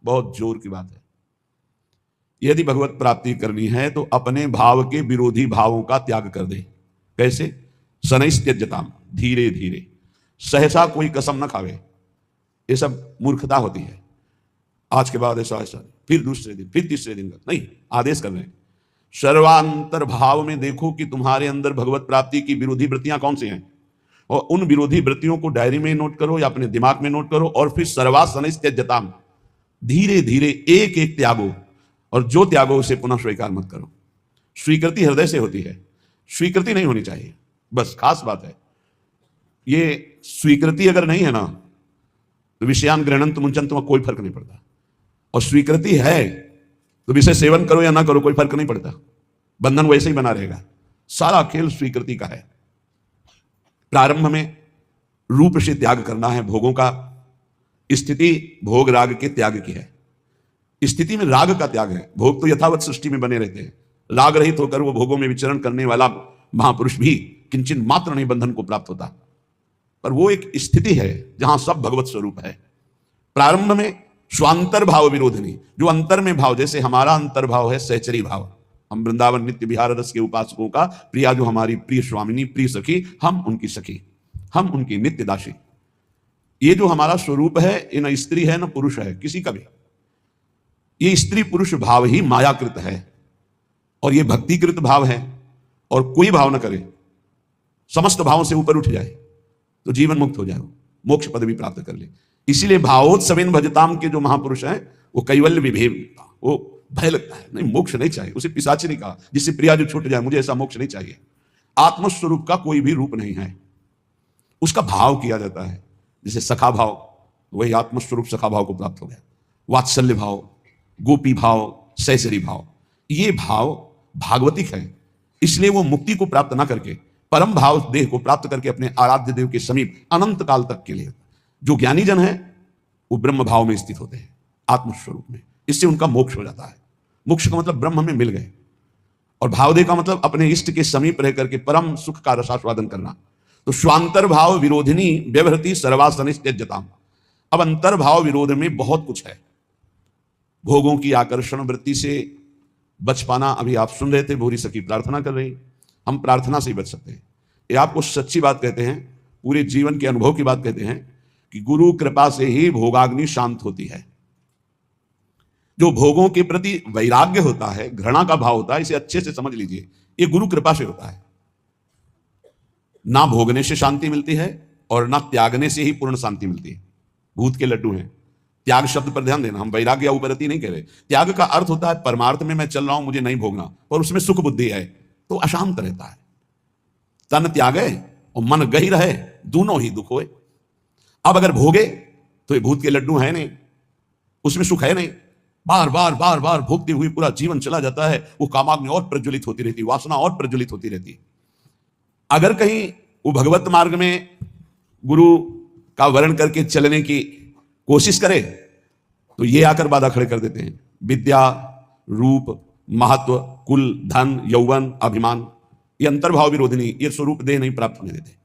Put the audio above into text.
बहुत जोर की बात है। यदि भगवत प्राप्ति करनी है तो अपने भाव के विरोधी भावों का त्याग कर दे। कैसे? शनैस्त्यज्यताम, धीरे धीरे, सहसा कोई कसम न खावे। ये सब मूर्खता होती है। आज के बाद ऐसा ऐसा, फिर दूसरे दिन, फिर तीसरे दिन, नहीं, आदेश कर रहे हैं। सर्वांतर भाव में देखो कि तुम्हारे अंदर भगवत प्राप्ति की विरोधी वृत्तियां कौन सी हैं, और उन विरोधी वृत्तियों को डायरी में नोट करो या अपने दिमाग में नोट करो, और फिर सर्वा शनैस्त्यज्यताम, धीरे धीरे एक एक त्यागो, और जो त्यागो उसे पुनः स्वीकार मत करो। स्वीकृति हृदय से होती है, स्वीकृति नहीं होनी चाहिए, बस खास बात है। ये स्वीकृति अगर नहीं है ना तो विषयान गृहणंत मुंचन, तुम्हें कोई फर्क नहीं पड़ता। और स्वीकृति है तो विषय सेवन करो या ना करो, कोई फर्क नहीं पड़ता, बंधन वैसे ही बना रहेगा। सारा खेल स्वीकृति का है। प्रारंभ में रूप से त्याग करना है भोगों का, स्थिति भोग राग के त्याग की है। स्थिति में राग का त्याग है, भोग तो यथावत सृष्टि में बने रहते हैं। राग रहित होकर वो भोगों में विचरण करने वाला महापुरुष भी किंचन मात्र नहीं बंधन को प्राप्त होता, पर वो एक स्थिति है जहां सब भगवत स्वरूप है। प्रारंभ में स्वांतर भाव विरोधनी, जो अंतर में भाव, जैसे हमारा अंतर भाव है सहचरी भाव, हम वृंदावन नित्य विहार रस के उपासकों का प्रिया जो हमारी प्रिय स्वामिनी, प्रिय सखी, हम उनकी सखी, हम उनकी नित्य दासी। ये जो हमारा स्वरूप है, ये न स्त्री है न पुरुष है किसी का भी। ये स्त्री पुरुष भाव ही मायाकृत है, और ये भक्तिकृत भाव है। और कोई भाव न करे, समस्त भावों से ऊपर उठ जाए तो जीवन मुक्त हो जाए, मोक्ष पदवी प्राप्त कर ले। इसीलिए भावोत्सवेन भजताम के जो महापुरुष हैं वो कैवल्य विभेद, वो भय लगता है, नहीं मोक्ष नहीं चाहिए उसे। पिशाची ने कहा जिससे प्रिया जो छूट जाए, मुझे ऐसा मोक्ष नहीं चाहिए। आत्मस्वरूप का कोई भी रूप नहीं है, उसका भाव किया जाता है। जैसे सखा भाव, वही आत्मस्वरूप सखा भाव को प्राप्त हो गया। वात्सल्य भाव, गोपी भाव, सहचरी भाव, ये भाव भागवतिक है। इसलिए वो मुक्ति को प्राप्त ना करके परम भाव देह को प्राप्त करके अपने आराध्य देव के समीप अनंत काल तक के लिए, जो ज्ञानी जन है वो ब्रह्म भाव में स्थित होते हैं, आत्मस्वरूप में। इससे उनका मोक्ष हो जाता है। मोक्ष का मतलब ब्रह्म में मिल गए, और भावदेह का मतलब अपने इष्ट के समीप रह करके परम सुख का रसास्वादन करना। तो स्वांतर भाव विरोधिनी व्यवहृति सर्वासनित्यज्यताम। अब अंतर भाव विरोध में बहुत कुछ है। भोगों की आकर्षण वृत्ति से बच पाना, अभी आप सुन रहे थे भूरी सखी प्रार्थना कर रही, हम प्रार्थना से ही बच सकते हैं। ये आपको सच्ची बात कहते हैं, पूरे जीवन के अनुभव की बात कहते हैं कि गुरु कृपा से ही भोगाग्नि शांत होती है। जो भोगों के प्रति वैराग्य होता है, घृणा का भाव होता है, इसे अच्छे से समझ लीजिए, ये गुरु कृपा से होता है। ना भोगने से शांति मिलती है और ना त्यागने से ही पूर्ण शांति मिलती है। भूत के लड्डू हैं। त्याग शब्द पर ध्यान देना, हम वैराग्य या उपरति नहीं कह रहे। त्याग का अर्थ होता है परमार्थ में मैं चल रहा हूं, मुझे नहीं भोगना, और उसमें सुख बुद्धि है तो अशांत रहता है। तन त्यागे और मन गही रहे, दोनों ही दुख होए। अब अगर भोगे तो ये भूत के लड्डू है नहीं, उसमें सुख है नहीं, बार बार बार बार भोगते हुए पूरा जीवन चला जाता है। वो कामाग्नि और प्रज्वलित होती रहती, वासना और प्रज्वलित होती रहती। अगर कहीं वो भगवत मार्ग में गुरु का वर्ण करके चलने की कोशिश करे तो ये आकर बाधा खड़े कर देते हैं। विद्या, रूप, महत्व, कुल, धन, यौवन, अभिमान, ये अंतर्भाव विरोधिनी, ये स्वरूप देह नहीं प्राप्त होने देते।